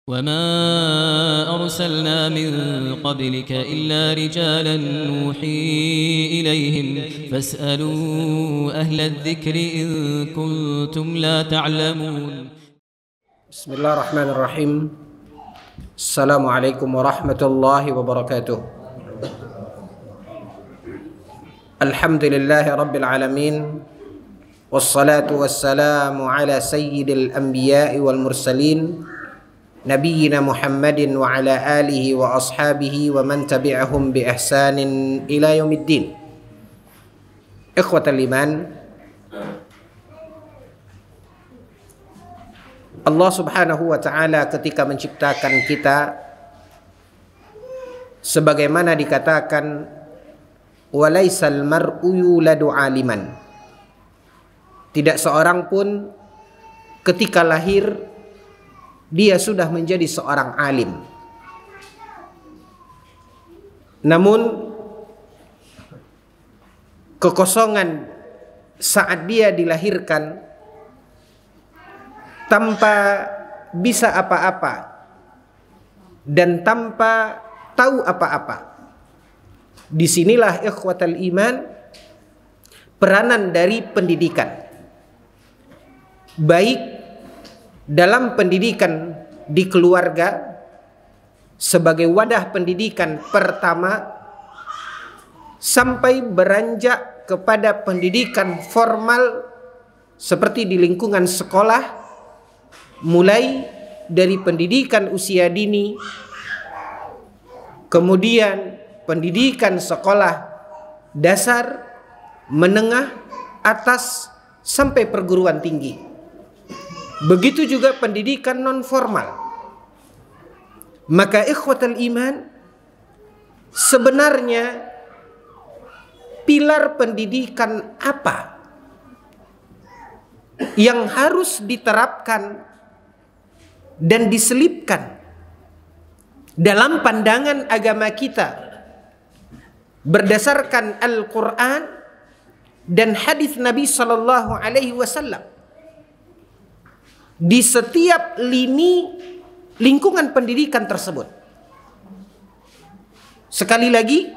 وما أرسلنا من قبلك إلا رجالا نوحي إليهم فاسألوا أهل الذكر إن كنتم لا تعلمون. بسم الله الرحمن الرحيم. السلام عليكم ورحمة الله وبركاته. الحمد لله رب العالمين، والصلاة والسلام على سيد الأنبياء والمرسلين نبينا محمد وعلى آله وأصحابه ومن تبعهم بإحسان إلى يوم الدين. إخوة الإيمان، Allah subhanahu wa ta'ala ketika menciptakan kita, sebagaimana dikatakan, walaisal mar'u yuladu aliman, tidak seorang pun ketika lahir dia sudah menjadi seorang alim. Namun kekosongan saat dia dilahirkan tanpa bisa apa-apa dan tanpa tahu apa-apa. Disinilah ikhwatal iman peranan dari pendidikan, baik dalam pendidikan di keluarga sebagai wadah pendidikan pertama, sampai beranjak kepada pendidikan formal seperti di lingkungan sekolah, mulai dari pendidikan usia dini, kemudian pendidikan sekolah dasar, menengah, atas, sampai perguruan tinggi. Begitu juga pendidikan non formal. Maka ikhwatal iman, sebenarnya pilar pendidikan apa yang harus diterapkan dan diselipkan dalam pandangan agama kita berdasarkan Al-Quran dan hadis Nabi Sallallahu Alaihi Wasallam di setiap lini lingkungan pendidikan tersebut. Sekali lagi,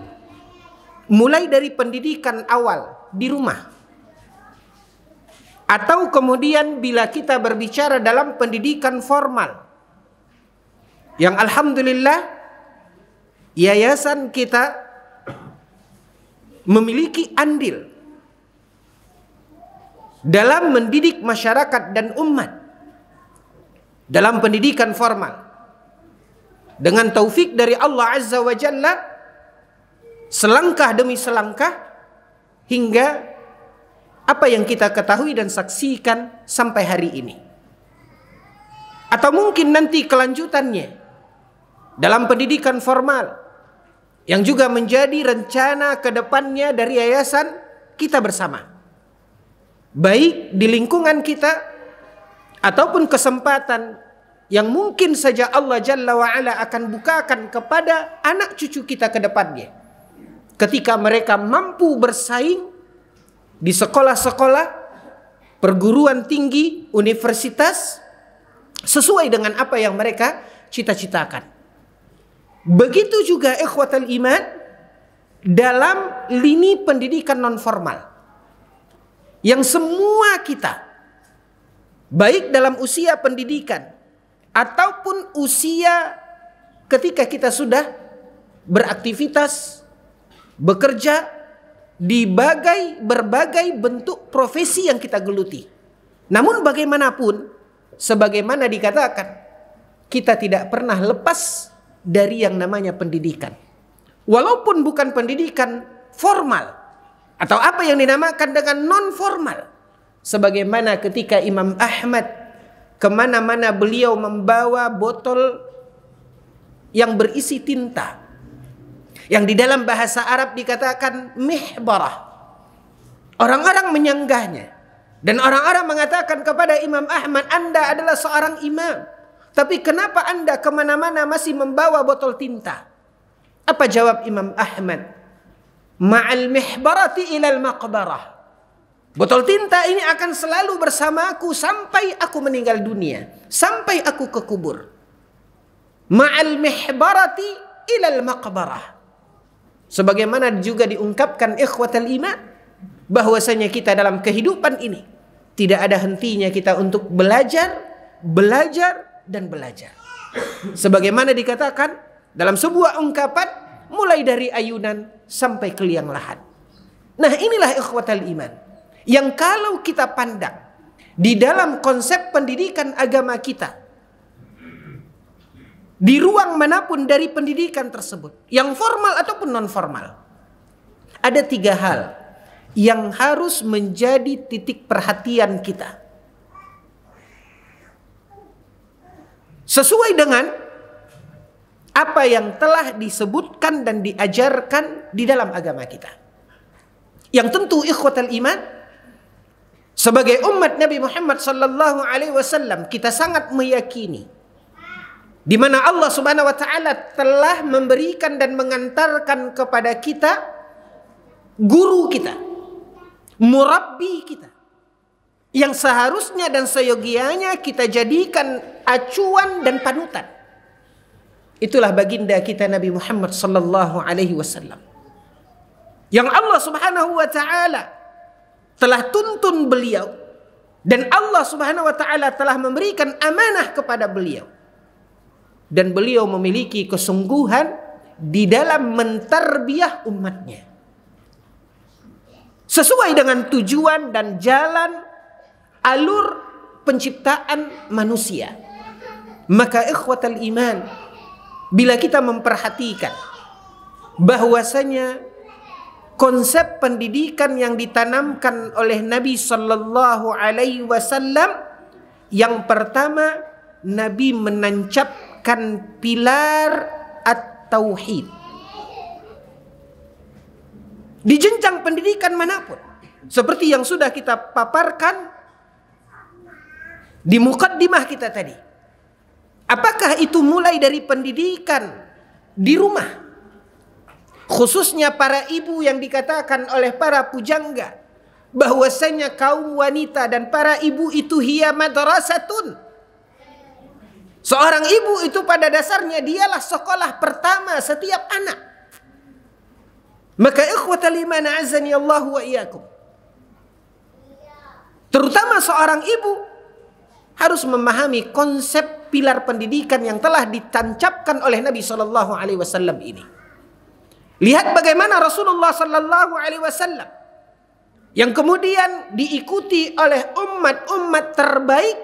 mulai dari pendidikan awal di rumah, atau kemudian bila kita berbicara dalam pendidikan formal, yang alhamdulillah yayasan kita memiliki andil dalam mendidik masyarakat dan umat dalam pendidikan formal. Dengan taufik dari Allah Azza wa Jalla, selangkah demi selangkah, hingga apa yang kita ketahui dan saksikan sampai hari ini. Atau mungkin nanti kelanjutannya dalam pendidikan formal, yang juga menjadi rencana ke depannya dari yayasan kita bersama, baik di lingkungan kita ataupun kesempatan yang mungkin saja Allah Jalla wa'ala akan bukakan kepada anak cucu kita ke depannya, ketika mereka mampu bersaing di sekolah-sekolah, perguruan tinggi, universitas, sesuai dengan apa yang mereka cita-citakan. Begitu juga ikhwatal iman dalam lini pendidikan non formal, yang semua kita, baik dalam usia pendidikan ataupun usia ketika kita sudah beraktivitas, bekerja di berbagai bentuk profesi yang kita geluti. Namun bagaimanapun, sebagaimana dikatakan, kita tidak pernah lepas dari yang namanya pendidikan. Walaupun bukan pendidikan formal atau apa yang dinamakan dengan non formal. Sebagaimana ketika Imam Ahmad kemana-mana beliau membawa botol yang berisi tinta, yang di dalam bahasa Arab dikatakan mihbarah. Orang-orang menyanggahnya, dan orang-orang mengatakan kepada Imam Ahmad, Anda adalah seorang imam, tapi kenapa Anda kemana-mana masih membawa botol tinta? Apa jawab Imam Ahmad? Ma'al mihbarati ilal maqbarah. Botol tinta ini akan selalu bersamaku sampai aku meninggal dunia, sampai aku ke kubur. ma'al mihbarati ilal maqbarah. Sebagaimana juga diungkapkan ikhwatal iman, bahwasanya kita dalam kehidupan ini tidak ada hentinya kita untuk belajar, belajar, dan belajar. Sebagaimana dikatakan dalam sebuah ungkapan, mulai dari ayunan sampai ke liang lahat. Nah, inilah ikhwatal iman yang kalau kita pandang di dalam konsep pendidikan agama kita, di ruang manapun dari pendidikan tersebut, yang formal ataupun non formal, ada 3 hal yang harus menjadi titik perhatian kita. Sesuai dengan apa yang telah disebutkan dan diajarkan di dalam agama kita. Yang tentu ikhwatal iman, sebagai umat Nabi Muhammad sallallahu alaihi wasallam, kita sangat meyakini di mana Allah Subhanahu wa taala telah memberikan dan mengantarkan kepada kita guru kita, murabbi kita, yang seharusnya dan seyogianya kita jadikan acuan dan panutan. Itulah baginda kita Nabi Muhammad sallallahu alaihi wasallam, yang Allah Subhanahu wa taala telah tuntun beliau, dan Allah Subhanahu wa taala telah memberikan amanah kepada beliau, dan beliau memiliki kesungguhan di dalam mentarbiyah umatnya sesuai dengan tujuan dan jalan alur penciptaan manusia. Maka ikhwatal iman, bila kita memperhatikan bahwasanya konsep pendidikan yang ditanamkan oleh Nabi sallallahu alaihi wasallam, yang pertama, Nabi menancapkan pilar at-tauhid di jenjang pendidikan manapun, seperti yang sudah kita paparkan di mukaddimah kita tadi. Apakah itu mulai dari pendidikan di rumah, khususnya para ibu yang dikatakan oleh para pujangga bahwasanya kaum wanita dan para ibu itu hiya madrasatun. Seorang ibu itu pada dasarnya dialah sekolah pertama setiap anak. Maka ikhwatal iman azani Allah wa iyyakum, terutama seorang ibu harus memahami konsep pilar pendidikan yang telah ditancapkan oleh Nabi sallallahu alaihi wasallam ini. Lihat bagaimana Rasulullah sallallahu alaihi wasallam yang kemudian diikuti oleh umat-umat terbaik,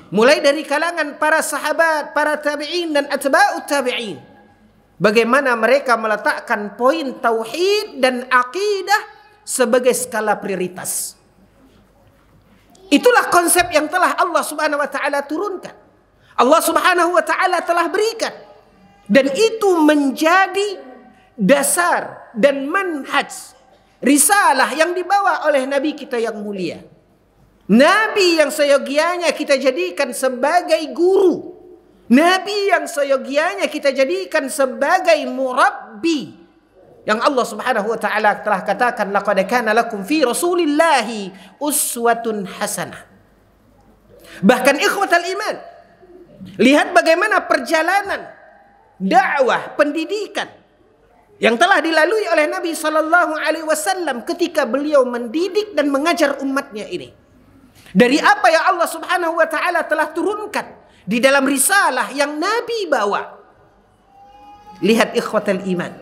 mulai dari kalangan para sahabat, para tabi'in dan atba'ut tabi'in, bagaimana mereka meletakkan poin tauhid dan akidah sebagai skala prioritas. Itulah konsep yang telah Allah Subhanahu wa taala turunkan. Allah Subhanahu wa taala telah berikan, dan itu menjadi dasar dan manhaj risalah yang dibawa oleh Nabi kita yang mulia. Nabi yang seyogianya kita jadikan sebagai guru, Nabi yang seyogianya kita jadikan sebagai murabbi, yang Allah Subhanahu wa taala telah katakan, laqad kana lakum fi Rasulillahi uswatun hasanah. Bahkan ikhwatal iman, lihat bagaimana perjalanan dakwah pendidikan yang telah dilalui oleh Nabi sallallahu alaihi wasallam ketika beliau mendidik dan mengajar umatnya ini. Dari apa yang Allah Subhanahu wa taala telah turunkan di dalam risalah yang Nabi bawa. Lihat ikhwatal iman,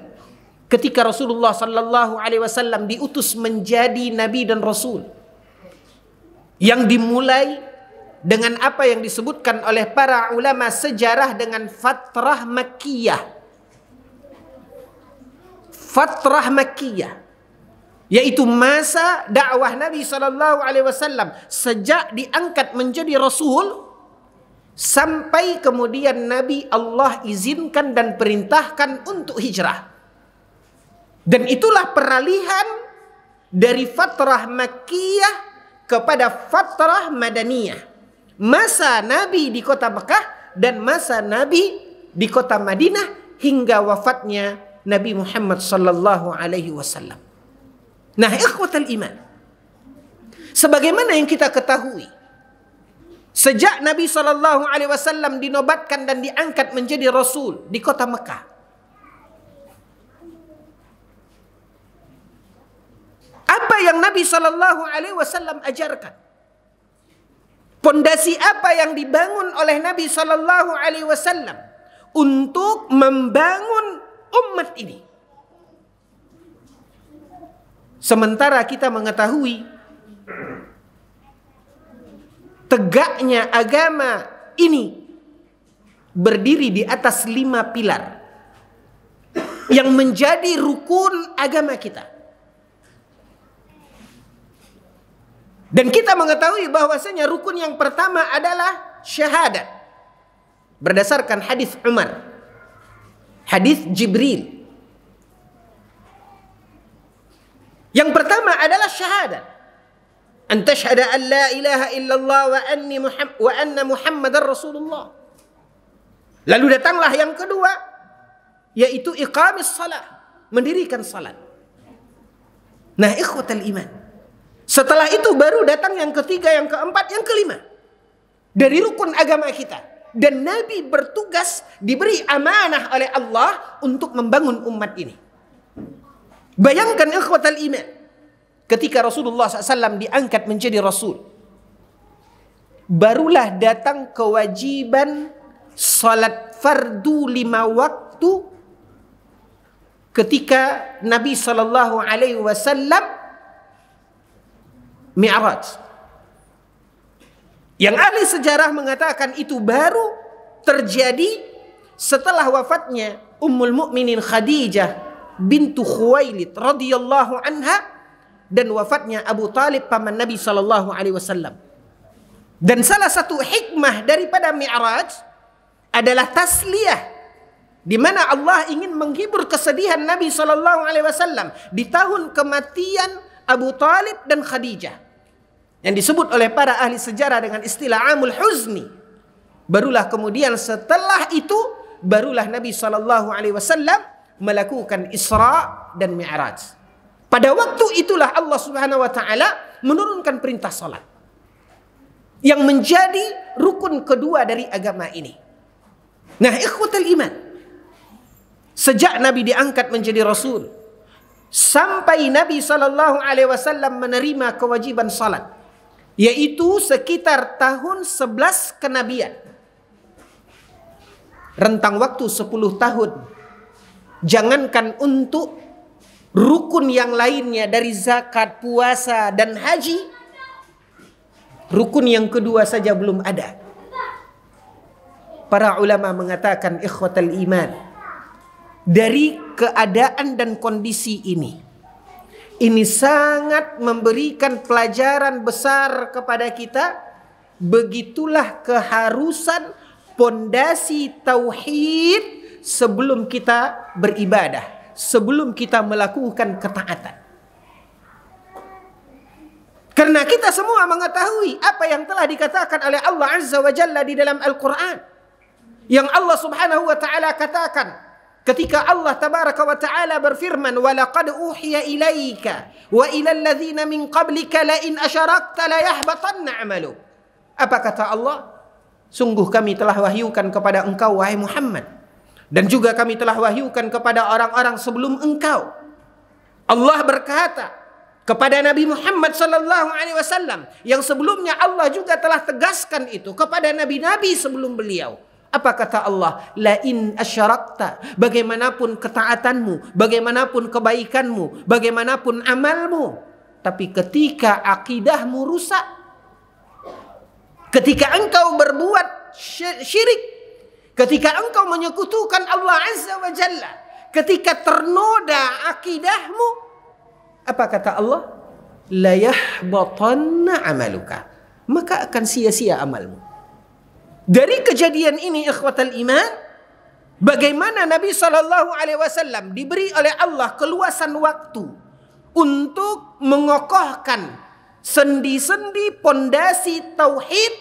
ketika Rasulullah sallallahu alaihi wasallam diutus menjadi nabi dan rasul, yang dimulai dengan apa yang disebutkan oleh para ulama sejarah dengan fatrah makkiyah. Fatrah makkiyah, yaitu masa dakwah Nabi sallallahu alaihi wasallam sejak diangkat menjadi rasul sampai kemudian Nabi Allah izinkan dan perintahkan untuk hijrah. Dan itulah peralihan dari fatrah makkiyah kepada fatrah madaniyah. Masa Nabi di kota Mekah dan masa Nabi di kota Madinah hingga wafatnya Nabi Muhammad sallallahu alaihi wasallam. Nah, ikhwatal iman, sebagaimana yang kita ketahui Sejak Nabi SAW dinobatkan dan diangkat menjadi Rasul di kota Mekah. Apa yang Nabi SAW ajarkan? Pondasi apa yang dibangun oleh Nabi SAW untuk membangun umat ini? Sementara kita mengetahui tegaknya agama ini berdiri di atas 5 pilar yang menjadi rukun agama kita. Dan kita mengetahui bahwasanya rukun yang pertama adalah syahadat. Berdasarkan hadis Umar, hadis Jibril. Yang pertama adalah syahadat. An tashhada an la ilaha illallah wa anna Muhammadar Rasulullah. Lalu datanglah yang kedua, yaitu iqamis salat, mendirikan salat. Nah, ikhwatal iman, setelah itu baru datang yang ketiga, yang keempat, yang kelima dari rukun agama kita. Dan Nabi bertugas, diberi amanah oleh Allah untuk membangun umat ini. Bayangkan ikhwatal iman, ketika Rasulullah SAW diangkat menjadi Rasul, barulah datang kewajiban salat fardu 5 waktu ketika Nabi SAW Mi'raj. Yang ahli sejarah mengatakan itu baru terjadi setelah wafatnya Ummul Mukminin Khadijah bintu Khuwailid radhiyallahu anha dan wafatnya Abu Talib paman Nabi SAW. Dan salah satu hikmah daripada Mi'raj adalah tasliyah, di mana Allah ingin menghibur kesedihan Nabi SAW di tahun kematian Abu Talib dan Khadijah, yang disebut oleh para ahli sejarah dengan istilah Amul Huzni. Barulah kemudian setelah itu, barulah Nabi SAW melakukan Isra dan Mi'raj. Pada waktu itulah Allah Subhanahu wa taala menurunkan perintah salat, yang menjadi rukun kedua dari agama ini. Nah, ikhwatal iman, sejak Nabi diangkat menjadi Rasul sampai Nabi SAW menerima kewajiban salat, yaitu sekitar tahun 11 kenabian, rentang waktu 10 tahun. Jangankan untuk rukun yang lainnya dari zakat, puasa, dan haji, rukun yang kedua saja belum ada. Para ulama mengatakan, ikhwatal iman, dari keadaan dan kondisi ini sangat memberikan pelajaran besar kepada kita. Begitulah keharusan pondasi tauhid sebelum kita beribadah, sebelum kita melakukan ketaatan. Karena kita semua mengetahui apa yang telah dikatakan oleh Allah Azza wa Jalla di dalam Al-Quran, yang Allah Subhanahu wa ta'ala katakan ketika Allah Tabaraka wa ta'ala berfirman, وَلَقَدْ أُوحِيَ إِلَيْكَ وَإِلَى الَّذِينَ مِنْ قَبْلِكَ لَإِنْ أَشَرَكْتَ لَيَحْبَطَنَّ عَمَلُكَ. Apa kata Allah? Sungguh kami telah wahyukan kepada engkau, wahai Muhammad, dan juga kami telah wahyukan kepada orang-orang sebelum engkau. Allah berkata kepada Nabi Muhammad SAW, yang sebelumnya Allah juga telah tegaskan itu kepada nabi-nabi sebelum beliau. Apa kata Allah? La in asyarakta, bagaimanapun ketaatanmu, bagaimanapun kebaikanmu, bagaimanapun amalmu, tapi ketika akidahmu rusak, ketika engkau berbuat syirik, ketika engkau menyekutukan Allah Azza wa Jalla, ketika ternoda akidahmu, apa kata Allah? La yahbatanna amaluka, maka akan sia-sia amalmu. Dari kejadian ini, ikhwatal iman, bagaimana Nabi SAW diberi oleh Allah keluasan waktu untuk mengokohkan sendi-sendi pondasi tauhid.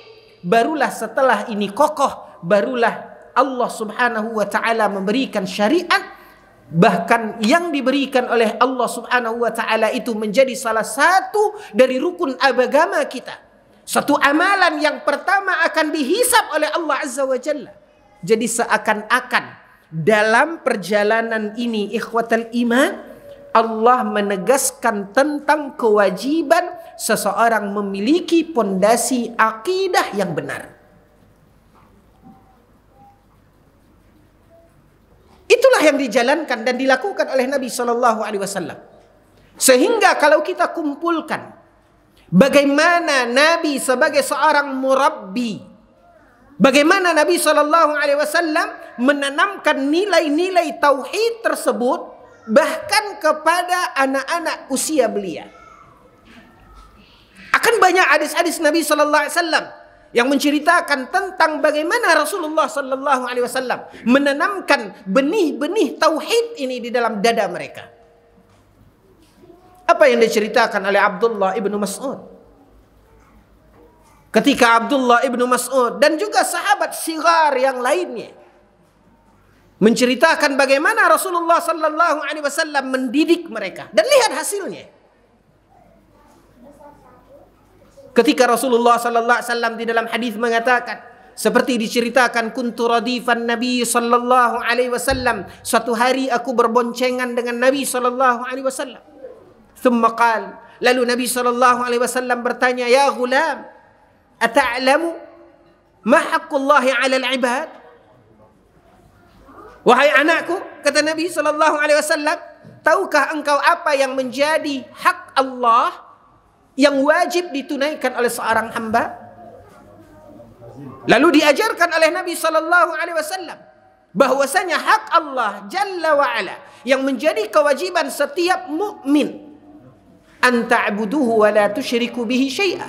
Barulah setelah ini kokoh, barulah Allah Subhanahu wa ta'ala memberikan syariat. Bahkan yang diberikan oleh Allah Subhanahu wa ta'ala itu menjadi salah satu dari rukun agama kita. Satu amalan yang pertama akan dihisab oleh Allah Azza wa Jalla. Jadi seakan-akan dalam perjalanan ini ikhwatal iman, Allah menegaskan tentang kewajiban seseorang memiliki pondasi akidah yang benar. Itulah yang dijalankan dan dilakukan oleh Nabi SAW. Sehingga kalau kita kumpulkan bagaimana Nabi sebagai seorang murabbi, bagaimana Nabi SAW menanamkan nilai-nilai tauhid tersebut bahkan kepada anak-anak usia belia. Akan banyak hadis-hadis Nabi SAW yang menceritakan tentang bagaimana Rasulullah SAW menanamkan benih-benih tauhid ini di dalam dada mereka. Apa yang diceritakan oleh Abdullah ibnu Mas'ud? Ketika Abdullah ibnu Mas'ud dan juga sahabat sigar yang lainnya menceritakan bagaimana Rasulullah SAW mendidik mereka, dan lihat hasilnya. Ketika Rasulullah SAW di dalam hadis mengatakan, seperti diceritakan, kuntu radifan Nabi SAW. Suatu hari aku berboncengan dengan Nabi SAW. Thumma qal, lalu Nabi SAW bertanya, ya ghulam, ata'lamu ma haqqullahi 'alal 'ibad? Wahai anakku, kata Nabi SAW, tahukah engkau apa yang menjadi hak Allah yang wajib ditunaikan oleh seorang hamba? Lalu diajarkan oleh Nabi SAW bahwasanya hak Allah Jalla wa Ala yang menjadi kewajiban setiap mukmin, an ta'buduhu wa la tusyriku bihi syai'a.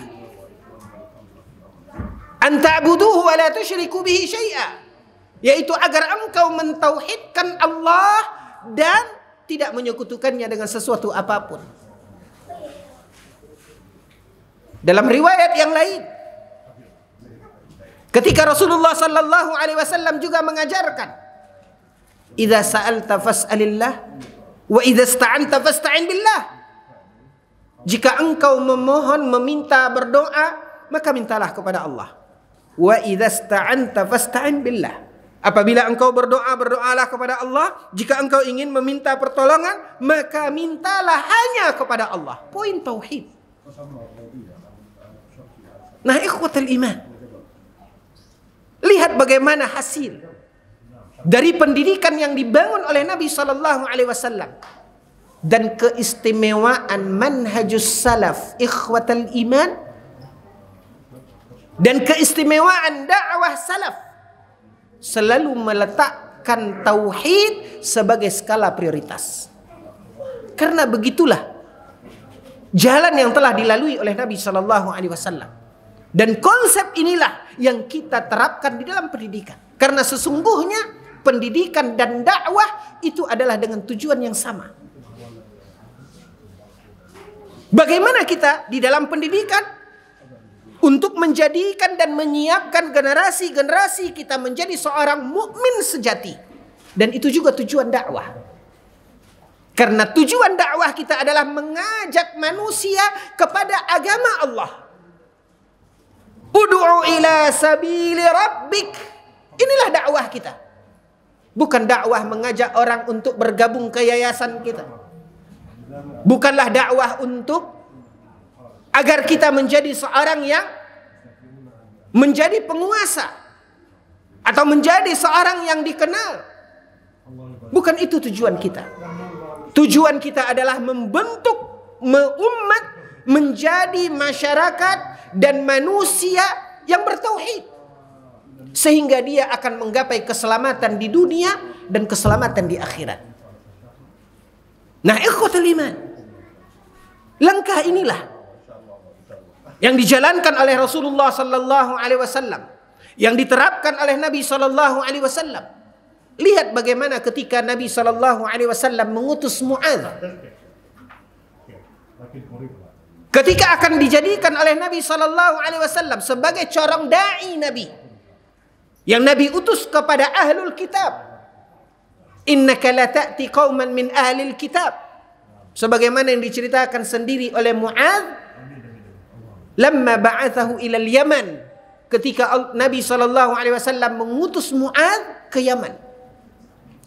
An ta'buduhu wa la tusyriku bihi syai'a, yaitu agar engkau mentauhidkan Allah dan tidak menyekutukannya dengan sesuatu apapun. Dalam riwayat yang lain, ketika Rasulullah SAW juga mengajarkan, idza sa'alta fas'alillah wa idza ista'anta fasta'in billah. Jika engkau memohon, meminta, berdoa, maka mintalah kepada Allah. Wa idza ista'anta fasta'in billah. Apabila engkau berdoa, berdoalah kepada Allah. Jika engkau ingin meminta pertolongan, maka mintalah hanya kepada Allah. Poin tauhid. Nah, ikhwatul iman, lihat bagaimana hasil dari pendidikan yang dibangun oleh Nabi SAW dan keistimewaan manhajus salaf, ikhwatul iman, dan keistimewaan dakwah salaf selalu meletakkan tauhid sebagai skala prioritas. Karena begitulah jalan yang telah dilalui oleh Nabi SAW. Dan konsep inilah yang kita terapkan di dalam pendidikan. Karena sesungguhnya pendidikan dan dakwah itu adalah dengan tujuan yang sama. Bagaimana kita di dalam pendidikan untuk menjadikan dan menyiapkan generasi-generasi kita menjadi seorang mukmin sejati. Dan itu juga tujuan dakwah. Karena tujuan dakwah kita adalah mengajak manusia kepada agama Allah. Ud'u ila sabili rabbik. Inilah dakwah kita. Bukan dakwah mengajak orang untuk bergabung ke yayasan kita. Bukanlah dakwah untuk agar kita menjadi seorang yang menjadi penguasa atau menjadi seorang yang dikenal. Bukan itu tujuan kita. Tujuan kita adalah membentuk umat menjadi masyarakat dan manusia yang bertauhid, sehingga dia akan menggapai keselamatan di dunia dan keselamatan di akhirat. Nah, ikhwatul iman, langkah inilah yang dijalankan oleh Rasulullah SAW, yang diterapkan oleh Nabi SAW. Lihat bagaimana ketika Nabi SAW mengutus Mu'adz, ketika akan dijadikan oleh Nabi SAW sebagai corong da'i Nabi, yang Nabi utus kepada ahlul kitab. Innaka la ta'ti qauman min ahlil kitab. Sebagaimana yang diceritakan sendiri oleh Mu'adz, lamma ba'athahu ila al-Yaman, ketika Nabi SAW mengutus Mu'adz ke Yaman.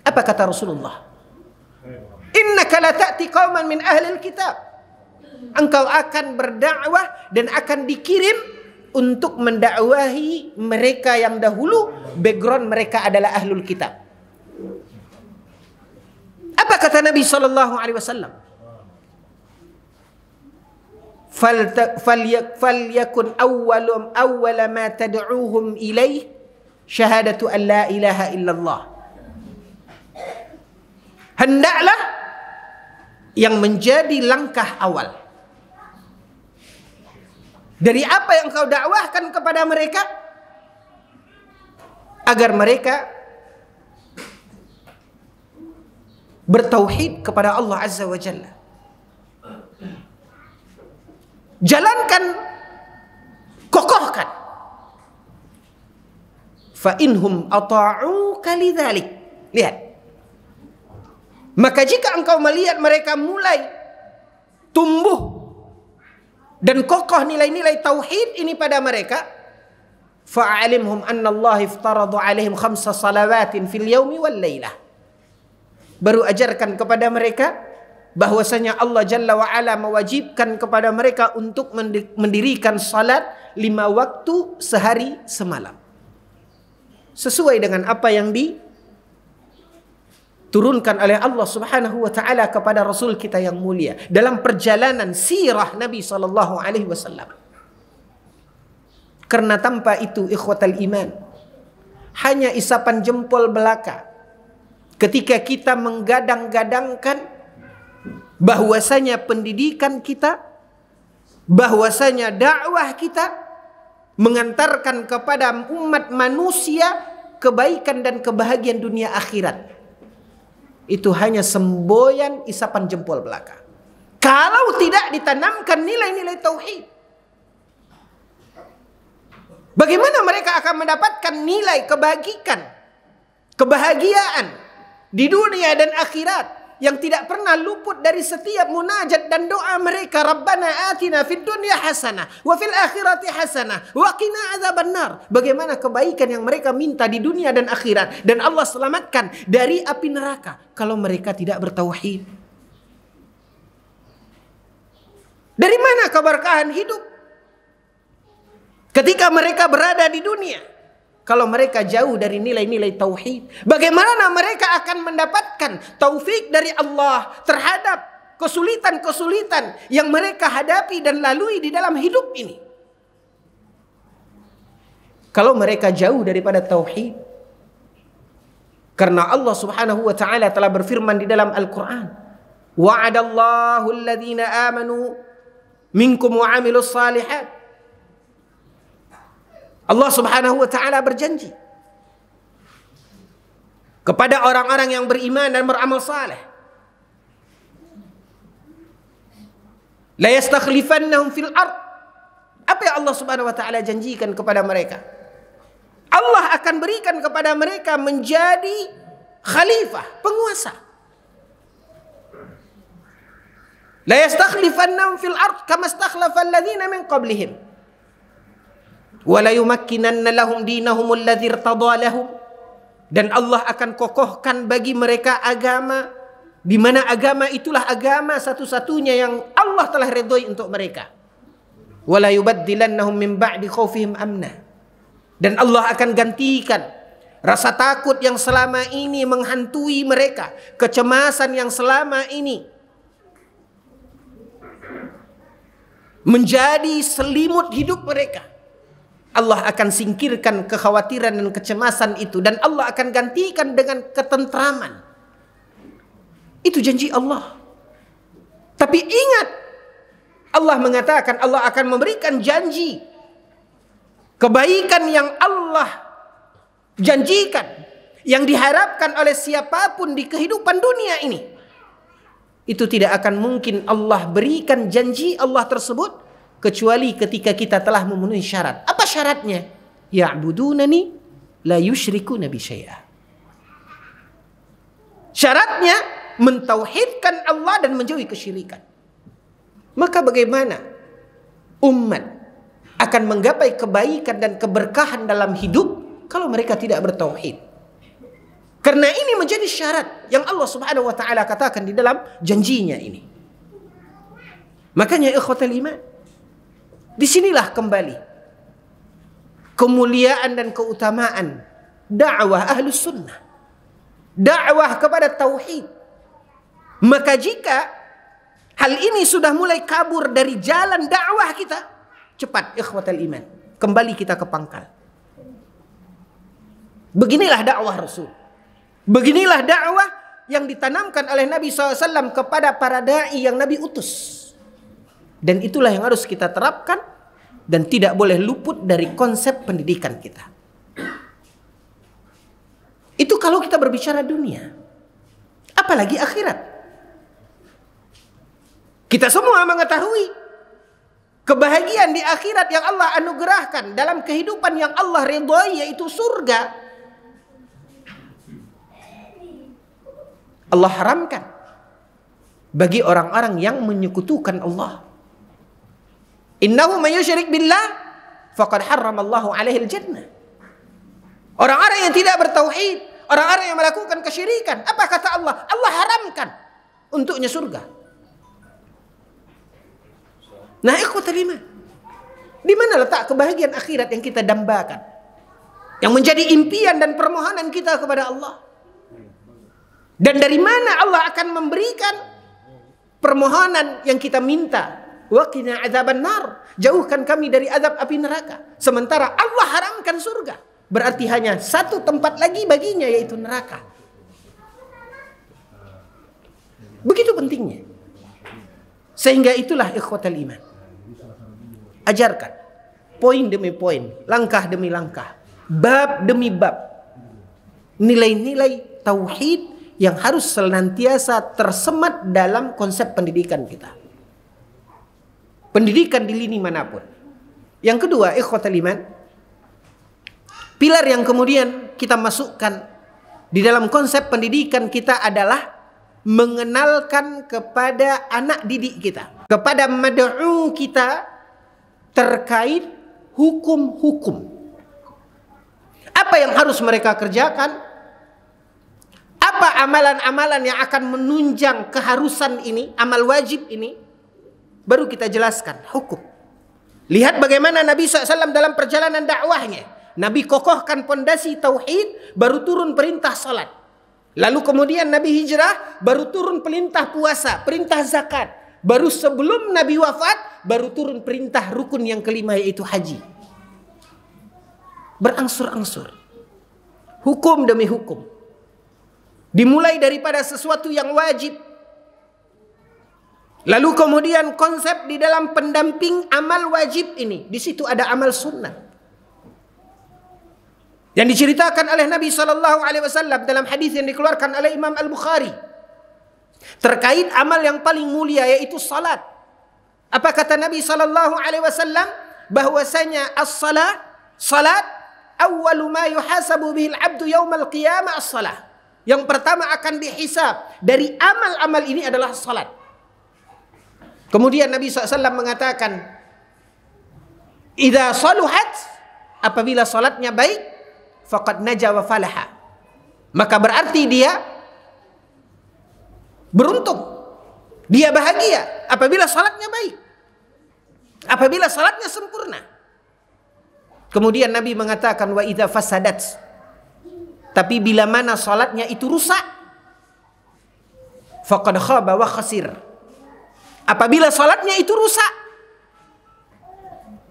Apa kata Rasulullah? Innaka la ta'ti qauman min ahli al-kitab. Engkau akan berdakwah dan akan dikirim untuk mendakwahi mereka yang dahulu background mereka adalah ahlul kitab. Apa kata Nabi SAW? Falyakun awwala ma tad'uuhum ilaih syahadatu an la ilaha illallah. Hendaklah yang menjadi langkah awal dari apa yang kau dakwahkan kepada mereka, agar mereka bertauhid kepada Allah Azza wa Jalla. Jalankan, kokohkan. Fa inhum ata'uka lidzalik. Lihat. Maka jika engkau melihat mereka mulai tumbuh dan kokoh nilai-nilai tauhid ini pada mereka, fa'alimhum anna Allah iftaradu alaihim 5 salawatin fil yaumi wal lailah. Baru ajarkan kepada mereka bahwasanya Allah Jalla wa Ala mewajibkan kepada mereka untuk mendirikan salat 5 waktu sehari semalam. Sesuai dengan apa yang diturunkan oleh Allah Subhanahu wa taala kepada Rasul kita yang mulia dalam perjalanan sirah Nabi sallallahu alaihi wasallam. Karena tanpa itu ikhwatal iman, hanya isapan jempol belaka ketika kita menggadang-gadangkan bahwasanya pendidikan kita, bahwasanya dakwah kita mengantarkan kepada umat manusia kebaikan dan kebahagiaan dunia akhirat. Itu hanya semboyan isapan jempol belaka. Kalau tidak ditanamkan nilai-nilai tauhid, bagaimana mereka akan mendapatkan nilai kebahagiaan di dunia dan akhirat yang tidak pernah luput dari setiap munajat dan doa mereka? Rabbana atina fid dunya hasanah wa fil akhirati hasanah wa qina adzabannar. Bagaimana kebaikan yang mereka minta di dunia dan akhirat, dan Allah selamatkan dari api neraka kalau mereka tidak bertauhid. Dari mana keberkahan hidup ketika mereka berada di dunia kalau mereka jauh dari nilai-nilai tauhid? Bagaimana mereka akan mendapatkan taufik dari Allah terhadap kesulitan-kesulitan yang mereka hadapi dan lalui di dalam hidup ini kalau mereka jauh daripada tauhid? Karena Allah Subhanahu wa taala telah berfirman di dalam Al-Qur'an, wa'adallahu alladhina amanu minkum wa 'amilus shalihat. Allah Subhanahu wa taala berjanji kepada orang-orang yang beriman dan beramal saleh, la yastakhlifannahum fil ard. Apa yang Allah Subhanahu wa taala janjikan kepada mereka? Allah akan berikan kepada mereka menjadi khalifah, penguasa. La yastakhlifannahum fil ard kama istakhlafa alladhina min qablihim wa la yumakkinanna lahum dinahum alladzi irtada lahum. Dan Allah akan kokohkan bagi mereka agama, di mana agama itulah agama satu-satunya yang Allah telah redhoi untuk mereka. Wa la yubaddilannahum min ba'di khaufihim amna. Dan Allah akan gantikan rasa takut yang selama ini menghantui mereka, kecemasan yang selama ini menjadi selimut hidup mereka. Allah akan singkirkan kekhawatiran dan kecemasan itu, dan Allah akan gantikan dengan ketentraman. Itu janji Allah. Tapi ingat, Allah mengatakan Allah akan memberikan janji kebaikan yang Allah janjikan, yang diharapkan oleh siapapun di kehidupan dunia ini. Itu tidak akan mungkin Allah berikan janji Allah tersebut kecuali ketika kita telah memenuhi syarat. Apa syaratnya? Ya'budunani la yusyrikuna bi syai'a. Syaratnya mentauhidkan Allah dan menjauhi kesyirikan. Maka bagaimana umat akan menggapai kebaikan dan keberkahan dalam hidup kalau mereka tidak bertauhid. Karena ini menjadi syarat yang Allah Subhanahu wa taala katakan di dalam janjinya ini. Makanya ikhwatal iman, disinilah kembali kemuliaan dan keutamaan dakwah ahlus sunnah, dakwah kepada tauhid. Maka jika hal ini sudah mulai kabur dari jalan dakwah kita, cepat ikhwatal iman, kembali kita ke pangkal. Beginilah dakwah Rasul. Beginilah dakwah yang ditanamkan oleh Nabi SAW kepada para da'i yang Nabi utus. Dan itulah yang harus kita terapkan dan tidak boleh luput dari konsep pendidikan kita. Itu kalau kita berbicara dunia. Apalagi akhirat. Kita semua mengetahui kebahagiaan di akhirat yang Allah anugerahkan dalam kehidupan yang Allah ridhai, yaitu surga. Allah haramkan bagi orang-orang yang menyekutukan Allah. Innahu may yusyrik billah faqad harramallahu alaihi al-jannah. Orang-orang yang tidak bertauhid, orang-orang yang melakukan kesyirikan, apa kata Allah? Allah haramkan untuknya surga. Nah, ikhwatal iman, di mana letak kebahagiaan akhirat yang kita dambakan, yang menjadi impian dan permohonan kita kepada Allah? Dan dari mana Allah akan memberikan permohonan yang kita minta? Waqina adzaban nar, jauhkan kami dari azab api neraka. Sementara Allah haramkan surga, berarti hanya satu tempat lagi baginya, yaitu neraka. Begitu pentingnya. Sehingga itulah ikhwatal iman, ajarkan poin demi poin, langkah demi langkah, bab demi bab, nilai-nilai tauhid yang harus senantiasa tersemat dalam konsep pendidikan kita. Pendidikan di lini manapun. Yang kedua, ikhwatal iman, pilar yang kemudian kita masukkan di dalam konsep pendidikan kita adalah mengenalkan kepada anak didik kita, kepada mad'u kita, terkait hukum-hukum. Apa yang harus mereka kerjakan? Apa amalan-amalan yang akan menunjang keharusan ini, amal wajib ini? Baru kita jelaskan hukum. Lihat bagaimana Nabi SAW dalam perjalanan dakwahnya. Nabi kokohkan pondasi tauhid, baru turun perintah salat. Lalu kemudian Nabi hijrah, baru turun perintah puasa, perintah zakat. Baru sebelum Nabi wafat, baru turun perintah rukun yang kelima, yaitu haji. Berangsur-angsur, hukum demi hukum. Dimulai daripada sesuatu yang wajib. Lalu kemudian konsep di dalam pendamping amal wajib ini. Di situ ada amal sunnah. Yang diceritakan oleh Nabi SAW dalam hadis yang dikeluarkan oleh Imam Al-Bukhari. Terkait amal yang paling mulia, yaitu salat. Apa kata Nabi SAW? Bahwasanya salat awwalu ma yuhasabu bihil abdu yawmal qiyamah as-salah. Yang pertama akan dihisab dari amal-amal ini adalah salat. Kemudian Nabi SAW mengatakan, idza saluhat, apabila salatnya baik, faqad naja wa falaha, maka berarti dia beruntung, dia bahagia apabila salatnya baik, apabila salatnya sempurna. Kemudian Nabi mengatakan, wa idza fasadat, tapi bila mana salatnya itu rusak, faqad khaba wa khasir, apabila salatnya itu rusak,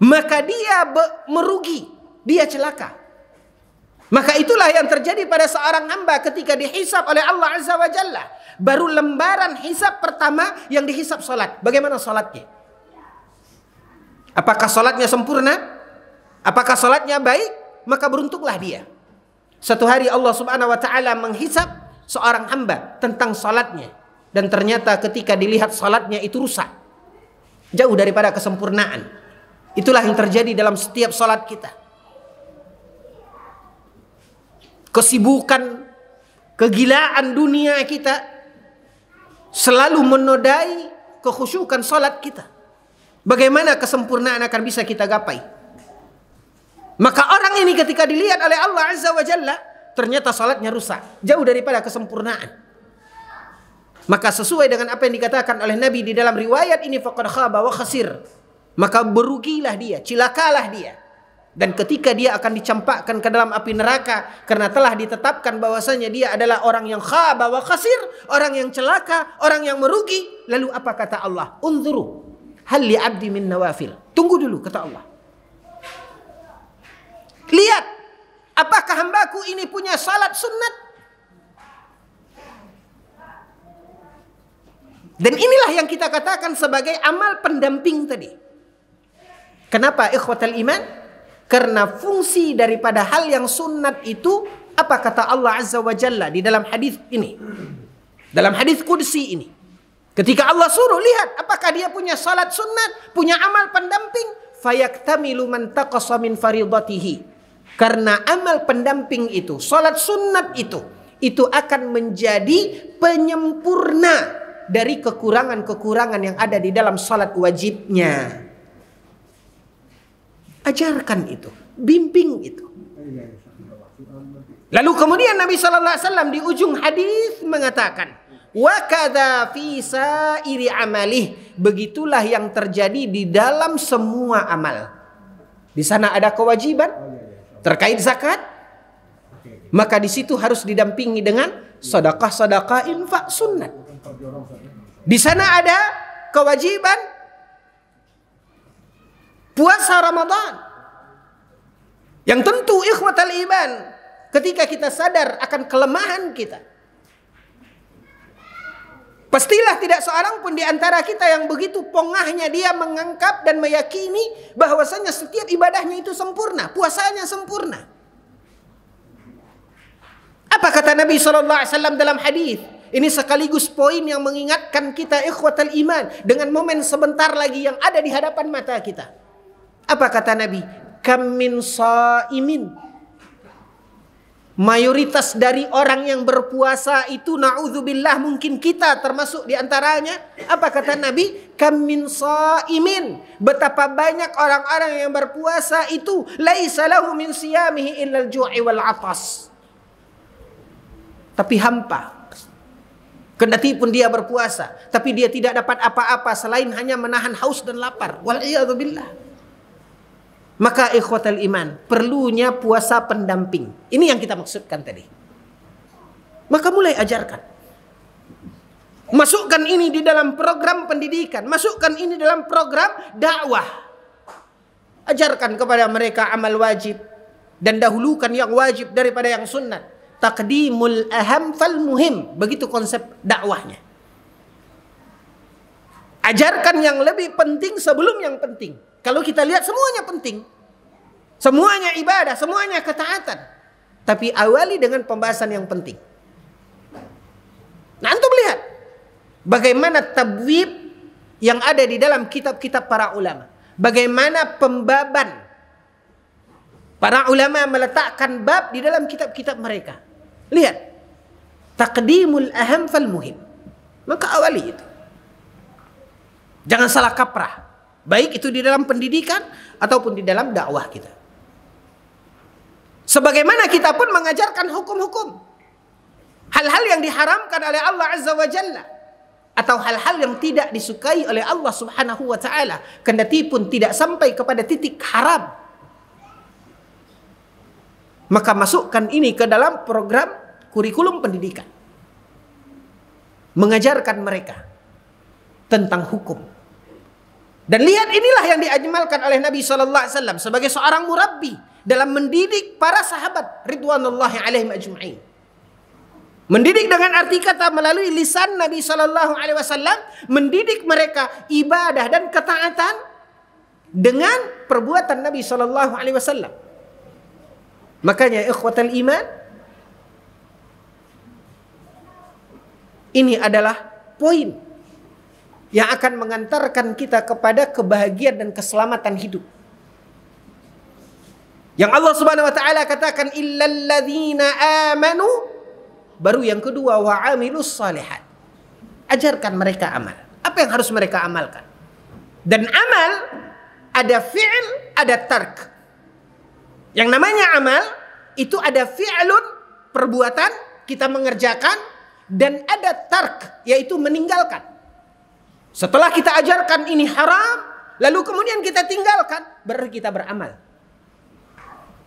maka dia merugi, dia celaka. Maka itulah yang terjadi pada seorang hamba ketika dihisab oleh Allah Azza wa Jalla. Baru lembaran hisab pertama yang dihisab salat. Bagaimana salatnya? Apakah salatnya sempurna? Apakah salatnya baik? Maka beruntunglah dia. Satu hari Allah Subhanahu wa taala menghisab seorang hamba tentang salatnya, dan ternyata ketika dilihat salatnya itu rusak, jauh daripada kesempurnaan. Itulah yang terjadi dalam setiap salat kita. Kesibukan, kegilaan dunia kita selalu menodai kekhusyukan salat kita. Bagaimana kesempurnaan akan bisa kita gapai? Maka orang ini ketika dilihat oleh Allah Azza wa Jalla, ternyata salatnya rusak, jauh daripada kesempurnaan. Maka sesuai dengan apa yang dikatakan oleh Nabi di dalam riwayat ini, faqad khaba wa khasir. Maka berugilah dia, cilakalah dia. Dan ketika dia akan dicampakkan ke dalam api neraka, karena telah ditetapkan bahwasanya dia adalah orang yang khaba wa khasir, orang yang celaka, orang yang merugi. Lalu apa kata Allah? Unzuru hal li abdi min nawafil. Tunggu dulu, kata Allah. Lihat, apakah hambaku ini punya salat sunnat? Dan inilah yang kita katakan sebagai amal pendamping tadi. Kenapa ikhwatal iman? Karena fungsi daripada hal yang sunnat itu, apa kata Allah Azza wa Jalla di dalam hadis ini, dalam hadis qudsi ini, ketika Allah suruh lihat apakah dia punya salat sunnat, punya amal pendamping, fayaktamilu man taqasa min faridatihi. Karena amal pendamping itu, salat sunnat itu akan menjadi penyempurna dari kekurangan-kekurangan yang ada di dalam salat wajibnya. Ajarkan itu, bimbing itu. Lalu kemudian Nabi sallallahu alaihi wasallam di ujung hadis mengatakan, wa kadza fi sairi amalih, begitulah yang terjadi di dalam semua amal. Di sana ada kewajiban terkait zakat, maka di situ harus didampingi dengan sedekah-sedekah infak sunnat. Di sana ada kewajiban puasa Ramadan. Yang tentu ikhwatal iman, ketika kita sadar akan kelemahan kita, pastilah tidak seorang pun di antara kita yang begitu pongahnya dia menganggap dan meyakini bahwasanya setiap ibadahnya itu sempurna, puasanya sempurna. Apa kata Nabi SAW dalam hadis? Ini sekaligus poin yang mengingatkan kita ikhwatal iman dengan momen sebentar lagi yang ada di hadapan mata kita. Apa kata Nabi? Kam min shaimin. Mayoritas dari orang yang berpuasa itu, na'udzubillah, mungkin kita termasuk di antaranya. Apa kata Nabi? Kam min shaimin. Betapa banyak orang-orang yang berpuasa itu, laisa lahu min siyamihi illa al-ju'i wal 'atas. Tapi hampa. Kendati pun dia berpuasa, tapi dia tidak dapat apa-apa selain hanya menahan haus dan lapar. Wal'iyadzubillah. Maka ikhwatal iman, perlunya puasa pendamping. Ini yang kita maksudkan tadi. Maka mulai ajarkan. Masukkan ini di dalam program pendidikan. Masukkan ini dalam program dakwah. Ajarkan kepada mereka amal wajib. Dan dahulukan yang wajib daripada yang sunnat. Taqdimul aham fal muhim. Begitu konsep dakwahnya. Ajarkan yang lebih penting sebelum yang penting. Kalau kita lihat semuanya penting. Semuanya ibadah, semuanya ketaatan. Tapi awali dengan pembahasan yang penting. Nah, antum lihat bagaimana tabwib yang ada di dalam kitab-kitab para ulama. Bagaimana pembaban para ulama meletakkan bab di dalam kitab-kitab mereka. Lihat. Taqdimul aham fal muhim. Maka awali itu. Jangan salah kaprah. Baik itu di dalam pendidikan ataupun di dalam dakwah kita. Sebagaimana kita pun mengajarkan hukum-hukum. Hal-hal yang diharamkan oleh Allah Azza wa Jalla. Atau hal-hal yang tidak disukai oleh Allah Subhanahu wa ta'ala. Kendati pun tidak sampai kepada titik haram. Maka masukkan ini ke dalam program kurikulum pendidikan. Mengajarkan mereka tentang hukum. Dan lihat inilah yang diajmalkan oleh Nabi SAW sebagai seorang murabbi dalam mendidik para sahabat ridwanullahi alaihim ajma'in. Mendidik dengan arti kata melalui lisan Nabi SAW, mendidik mereka ibadah dan ketaatan dengan perbuatan Nabi SAW. Makanya ikhwatal iman, ini adalah poin yang akan mengantarkan kita kepada kebahagiaan dan keselamatan hidup. Yang Allah Subhanahu wa taala katakan illal ladzina amanu, baru yang kedua wa amilus shalihat. Ajarkan mereka amal. Apa yang harus mereka amalkan? Dan amal ada fi'il, ada tark. Yang namanya amal itu ada fi'lun, perbuatan, kita mengerjakan, dan ada tark, yaitu meninggalkan. Setelah kita ajarkan ini haram, lalu kemudian kita tinggalkan, berarti kita beramal.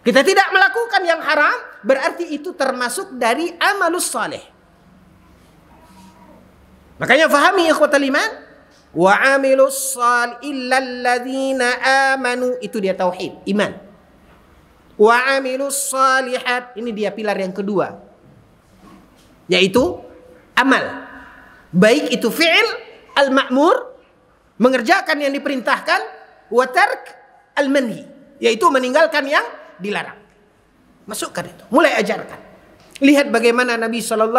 Kita tidak melakukan yang haram, berarti itu termasuk dari amalus saleh. Makanya fahami ikhwatal iman, wa amilus salih illal ladzina amanu, itu dia tauhid, iman. Wa amilus salihat, ini dia pilar yang kedua, yaitu amal. Baik itu fi'il al-ma'mur, mengerjakan yang diperintahkan, wa tark al-manhi, yaitu meninggalkan yang dilarang. Masukkan itu, mulai ajarkan. Lihat bagaimana Nabi SAW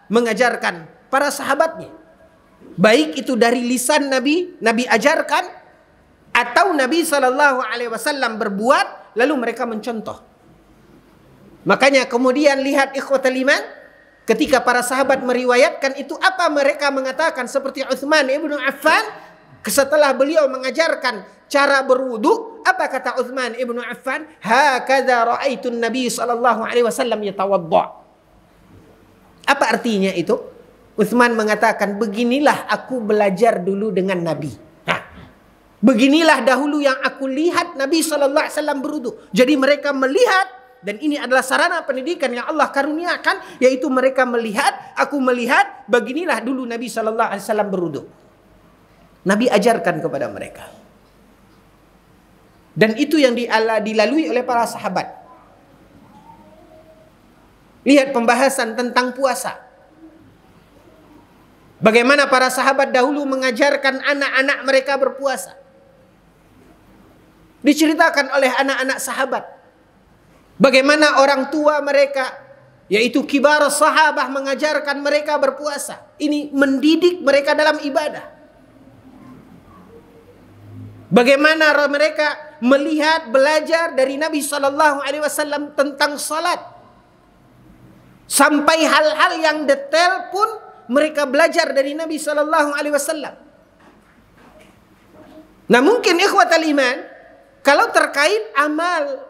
mengajarkan para sahabatnya. Baik itu dari lisan Nabi ajarkan, atau Nabi SAW berbuat, lalu mereka mencontoh. Makanya kemudian lihat ikhwatal iman, ketika para sahabat meriwayatkan itu, apa mereka mengatakan? Seperti Utsman ibnu Affan, setelah beliau mengajarkan cara berwudu, apa kata Utsman ibnu Affan? Hakadza ra'aitun Nabi sallallahu alaihi wasallam yatawadda. Apa artinya itu? Utsman mengatakan, beginilah aku belajar dulu dengan Nabi. Beginilah dahulu yang aku lihat Nabi SAW berwudu. Jadi mereka melihat, dan ini adalah sarana pendidikan yang Allah karuniakan, yaitu mereka melihat, aku melihat, beginilah dulu Nabi SAW berwudu. Nabi ajarkan kepada mereka. Dan itu yang dilalui oleh para sahabat. Lihat pembahasan tentang puasa. Bagaimana para sahabat dahulu mengajarkan anak-anak mereka berpuasa. Diceritakan oleh anak-anak sahabat bagaimana orang tua mereka, yaitu kibar sahabah, mengajarkan mereka berpuasa. Ini mendidik mereka dalam ibadah. Bagaimana mereka melihat, belajar dari Nabi SAW tentang salat, sampai hal-hal yang detail pun mereka belajar dari Nabi SAW. Nah, mungkin ikhwatal iman, kalau terkait amal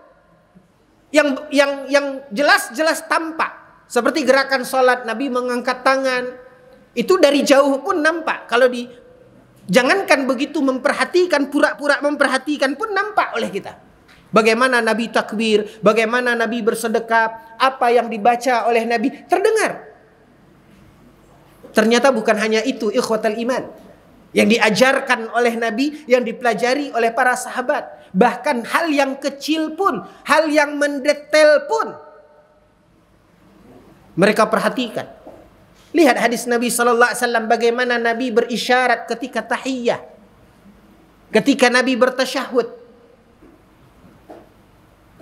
yang jelas-jelas tampak, seperti gerakan sholat, Nabi mengangkat tangan, itu dari jauh pun nampak. Kalau jangankan begitu memperhatikan, pura-pura memperhatikan pun nampak oleh kita. Bagaimana Nabi takbir, bagaimana Nabi bersedekap, apa yang dibaca oleh Nabi terdengar. Ternyata bukan hanya itu ikhwatal iman yang diajarkan oleh Nabi, yang dipelajari oleh para sahabat. Bahkan hal yang kecil pun, hal yang mendetail pun mereka perhatikan. Lihat hadis Nabi SAW, bagaimana Nabi berisyarat ketika tahiyyah, ketika Nabi bertasyahud.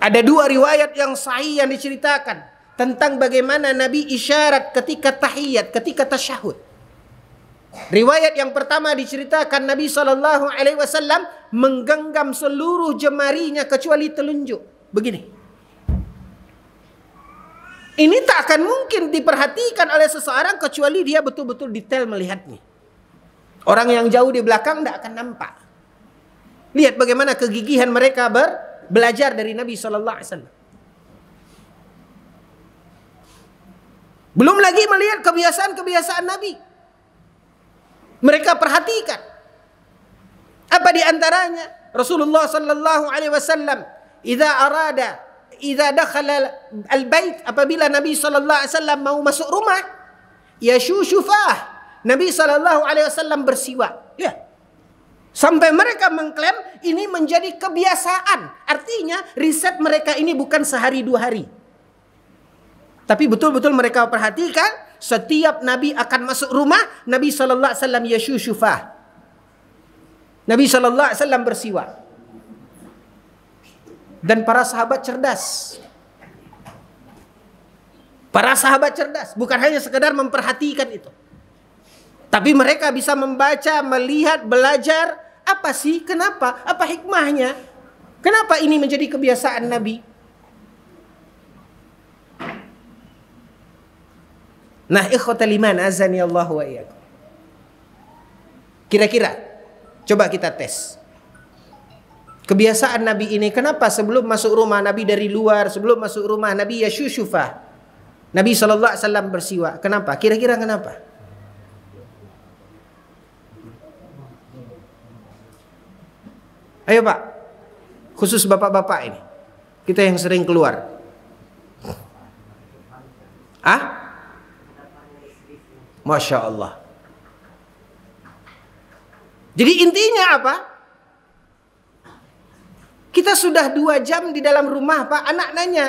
Ada dua riwayat yang sahih yang diceritakan tentang bagaimana Nabi isyarat ketika tahiyyat, ketika tasyahud. Riwayat yang pertama diceritakan Nabi SAW menggenggam seluruh jemarinya kecuali telunjuk. Begini. Ini tak akan mungkin diperhatikan oleh seseorang kecuali dia betul-betul detail melihatnya. Orang yang jauh di belakang tidak akan nampak. Lihat bagaimana kegigihan mereka belajar dari Nabi SAW. Belum lagi melihat kebiasaan-kebiasaan Nabi. Mereka perhatikan. Apa di antaranya? Rasulullah sallallahu alaihi wasallam idza dakhala al-bait, apabila Nabi sallallahu alaihi wasallam mau masuk rumah, yashushufah, Nabi sallallahu alaihi wasallam bersiwak. Ya. Sampai mereka mengklaim ini menjadi kebiasaan. Artinya riset mereka ini bukan sehari dua hari. Tapi betul-betul mereka perhatikan. Setiap Nabi akan masuk rumah, Nabi SAW yashushufah. Nabi SAW bersiwak. Dan para sahabat cerdas. Para sahabat cerdas. Bukan hanya sekedar memperhatikan itu. Tapi mereka bisa membaca, melihat, belajar. Apa sih? Kenapa? Apa hikmahnya? Kenapa ini menjadi kebiasaan Nabi? Nah, ikhwatal iman, azani Allah wa iyyakum. Kira-kira coba kita tes. kebiasaan Nabi ini, kenapa sebelum masuk rumah Nabi dari luar, sebelum masuk rumah Nabi yashushufah, Nabi SAW bersiwak. Kenapa? Kira-kira kenapa? Ayo Pak, khusus bapak-bapak ini, kita yang sering keluar. Masya Allah. Jadi intinya apa? Kita sudah 2 jam di dalam rumah Pak, anak nanya,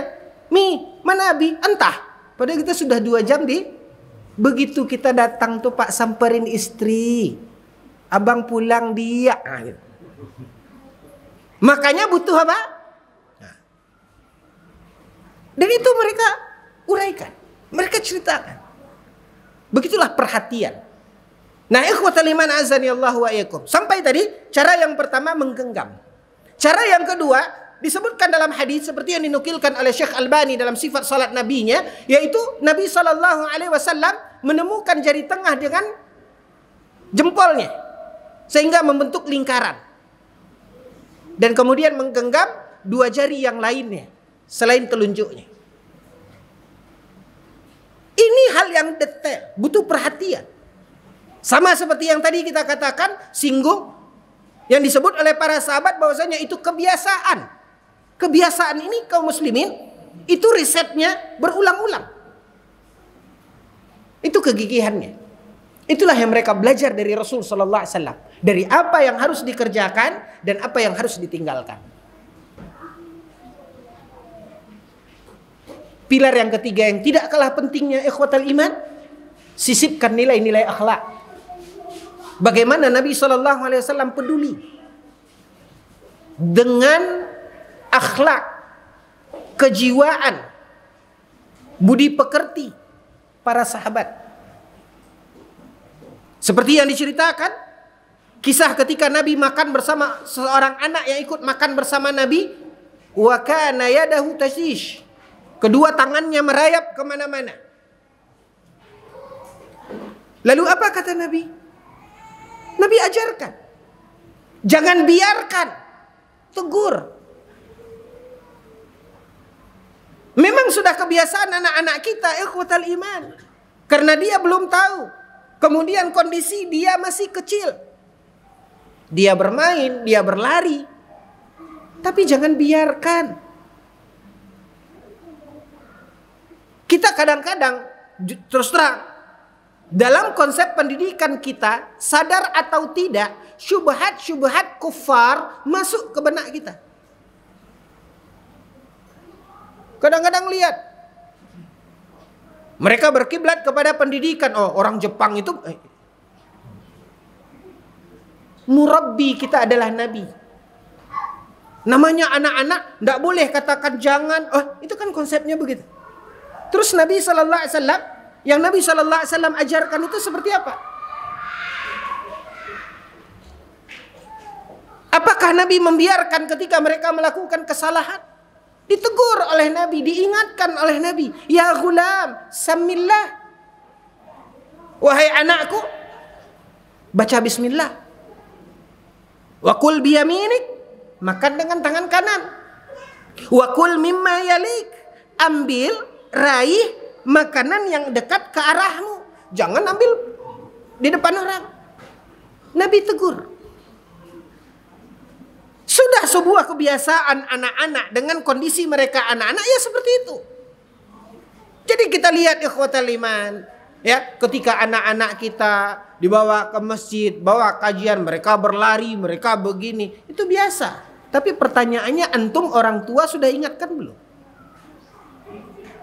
Mi, mana Abi? Entah. Padahal kita sudah 2 jam begitu kita datang tuh Pak, samperin istri. Abang pulang dia. Gitu. Makanya butuh apa? Dan itu mereka uraikan. Mereka ceritakan. Begitulah perhatian. Nah, ikhwatal iman azani Allah wa iyyakum. Sampai tadi cara yang pertama menggenggam. Cara yang kedua disebutkan dalam hadis seperti yang dinukilkan oleh Syekh Albani dalam sifat salat nabinya, yaitu Nabi SAW menemukan jari tengah dengan jempolnya sehingga membentuk lingkaran. Dan kemudian menggenggam 2 jari yang lainnya selain telunjuknya. Ini hal yang detail, butuh perhatian. Sama seperti yang tadi kita katakan, singgung yang disebut oleh para sahabat bahwasanya itu kebiasaan. Kebiasaan ini kaum muslimin itu risetnya berulang-ulang. Itu kegigihannya. Itulah yang mereka belajar dari Rasul sallallahu alaihi wasallam, dari apa yang harus dikerjakan dan apa yang harus ditinggalkan. Pilar yang ketiga yang tidak kalah pentingnya ikhwatal iman, sisipkan nilai-nilai akhlak. Bagaimana Nabi SAW peduli dengan akhlak, kejiwaan, budi pekerti para sahabat. Seperti yang diceritakan, kisah ketika Nabi makan bersama seorang anak yang ikut makan bersama Nabi, wa kana yadahu tashish. Kedua tangannya merayap kemana-mana. Lalu apa kata Nabi? Nabi ajarkan. Jangan biarkan. Tegur. Memang sudah kebiasaan anak-anak kita ikhwatal iman. Karena dia belum tahu. Kemudian kondisi dia masih kecil. Dia bermain, dia berlari. Tapi jangan biarkan. Kita kadang-kadang terus terang dalam konsep pendidikan kita, sadar atau tidak, syubhat-syubhat kufar masuk ke benak kita. Kadang-kadang lihat mereka berkiblat kepada pendidikan. Oh, orang Jepang itu murabbi kita adalah Nabi. Namanya anak-anak, tidak boleh katakan jangan. Oh, itu kan konsepnya begitu. Terus Nabi Sallallahu Alaihi Wasallam, yang Nabi Sallallahu Alaihi Wasallam ajarkan itu seperti apa? Apakah Nabi membiarkan ketika mereka melakukan kesalahan? Ditegur oleh Nabi, diingatkan oleh Nabi. Ya ghulam, samillah. Wahai anakku, baca bismillah. Wa kul biyaminik, makan dengan tangan kanan. Wa kul mimma yalik, ambil, raih makanan yang dekat ke arahmu. Jangan ambil di depan orang. Nabi tegur. Sudah sebuah kebiasaan anak-anak dengan kondisi mereka anak-anak ya seperti itu. Jadi kita lihat ikhwatal iman, ya, ketika anak-anak kita dibawa ke masjid, bawa kajian, mereka berlari, mereka begini, itu biasa. Tapi pertanyaannya, antum orang tua sudah ingatkan belum?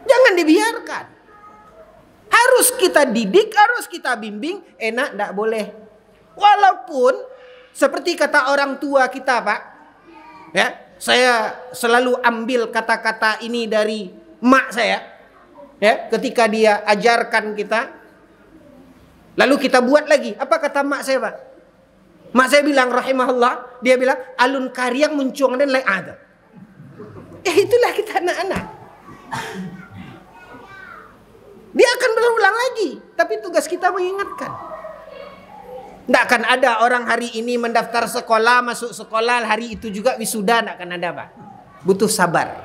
Jangan dibiarkan. Harus kita didik, harus kita bimbing. Enak, tidak boleh. Walaupun seperti kata orang tua kita, Pak, ya, saya selalu ambil kata-kata ini dari mak saya, ya, ketika dia ajarkan kita, lalu kita buat lagi. Apa kata mak saya, Pak? Mak saya bilang rahimahullah, dia bilang alun karyang muncung dan lain ada. Itulah kita anak-anak. Dia akan berulang lagi, tapi tugas kita mengingatkan. Tidak akan ada orang hari ini mendaftar sekolah, masuk sekolah, hari itu juga wisuda. Tidak akan ada, Pak. Butuh sabar.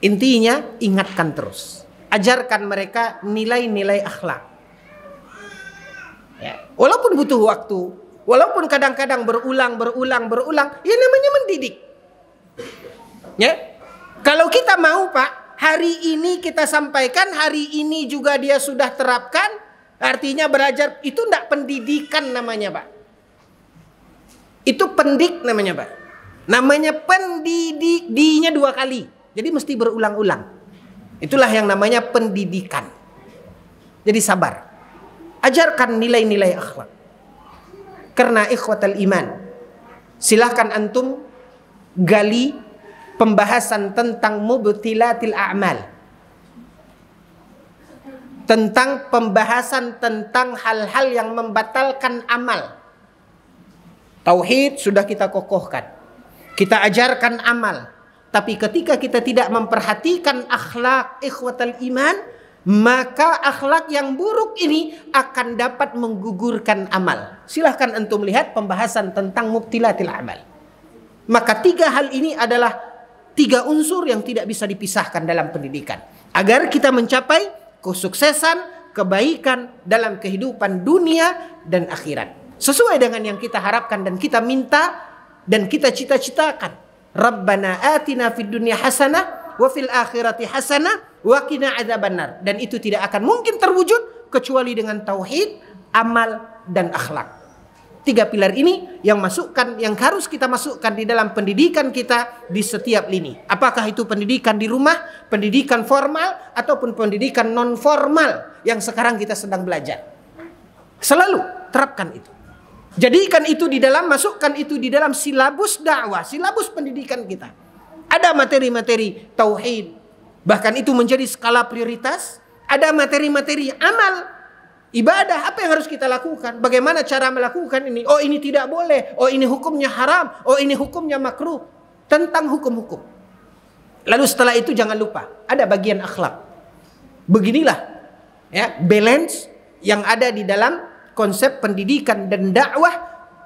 Intinya, ingatkan terus. Ajarkan mereka nilai-nilai akhlak. Ya. Walaupun butuh waktu, walaupun kadang-kadang berulang, ya namanya mendidik. Ya. Kalau kita mau, Pak, hari ini kita sampaikan, hari ini juga dia sudah terapkan, artinya belajar, itu tidak pendidikan namanya, Pak. Itu pendik namanya, Pak. Namanya pendidik, di-nya 2 kali. Jadi mesti berulang-ulang. Itulah yang namanya pendidikan. Jadi sabar. Ajarkan nilai-nilai akhlak. Karena ikhwatal iman, silahkan antum gali pembahasan tentang mubtilatil a'mal. Tentang pembahasan tentang hal-hal yang membatalkan amal. Tauhid sudah kita kokohkan. Kita ajarkan amal. Tapi ketika kita tidak memperhatikan akhlak ikhwatal iman, maka akhlak yang buruk ini akan dapat menggugurkan amal. Silahkan antum lihat pembahasan tentang mubtilatil a'mal. Maka 3 hal ini adalah 3 unsur yang tidak bisa dipisahkan dalam pendidikan. Agar kita mencapai kesuksesan, kebaikan dalam kehidupan dunia dan akhirat. Sesuai dengan yang kita harapkan dan kita minta dan kita cita-citakan. Rabbana atina fid dunya hasanah wa fil akhirati hasanah wa qina adzabannar. Dan itu tidak akan mungkin terwujud kecuali dengan tauhid, amal, dan akhlak. 3 pilar ini yang harus kita masukkan di dalam pendidikan kita di setiap lini. Apakah itu pendidikan di rumah, pendidikan formal, ataupun pendidikan non formal yang sekarang kita sedang belajar. Selalu terapkan itu. Jadikan itu masukkan itu di dalam silabus dakwah, silabus pendidikan kita. Ada materi-materi tauhid, bahkan itu menjadi skala prioritas. Ada materi-materi amal, ibadah, apa yang harus kita lakukan? Bagaimana cara melakukan ini? Oh, ini tidak boleh. Oh, ini hukumnya haram. Oh, ini hukumnya makruh. Tentang hukum-hukum. Lalu setelah itu jangan lupa, ada bagian akhlak. Beginilah ya, balance yang ada di dalam konsep pendidikan dan dakwah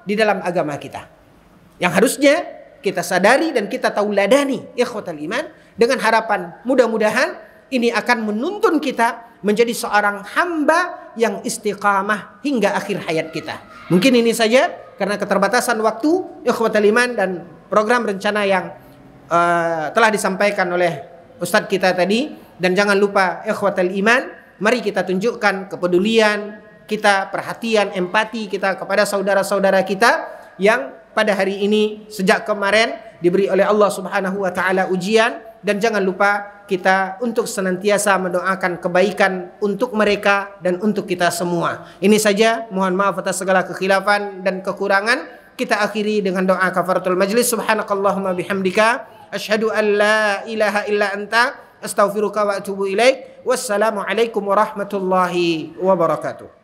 di dalam agama kita. Yang harusnya kita sadari dan kita tauladani ikhwatal iman, dengan harapan mudah-mudahan ini akan menuntun kita menjadi seorang hamba yang istiqamah hingga akhir hayat kita. Mungkin ini saja karena keterbatasan waktu ikhwatal iman dan program rencana yang telah disampaikan oleh Ustadz kita tadi. Dan jangan lupa ikhwatal iman, mari kita tunjukkan kepedulian kita, perhatian, empati kita kepada saudara-saudara kita yang pada hari ini sejak kemarin diberi oleh Allah Subhanahu wa taala ujian. Dan jangan lupa kita untuk senantiasa mendoakan kebaikan untuk mereka dan untuk kita semua. Ini saja, mohon maaf atas segala kekhilafan dan kekurangan. Kita akhiri dengan doa kafaratul majlis. Subhanakallahumma bihamdika asyhadu an la ilaha illa anta astaghfiruka wa atubu ilaik. Wassalamu alaikum warahmatullahi wabarakatuh.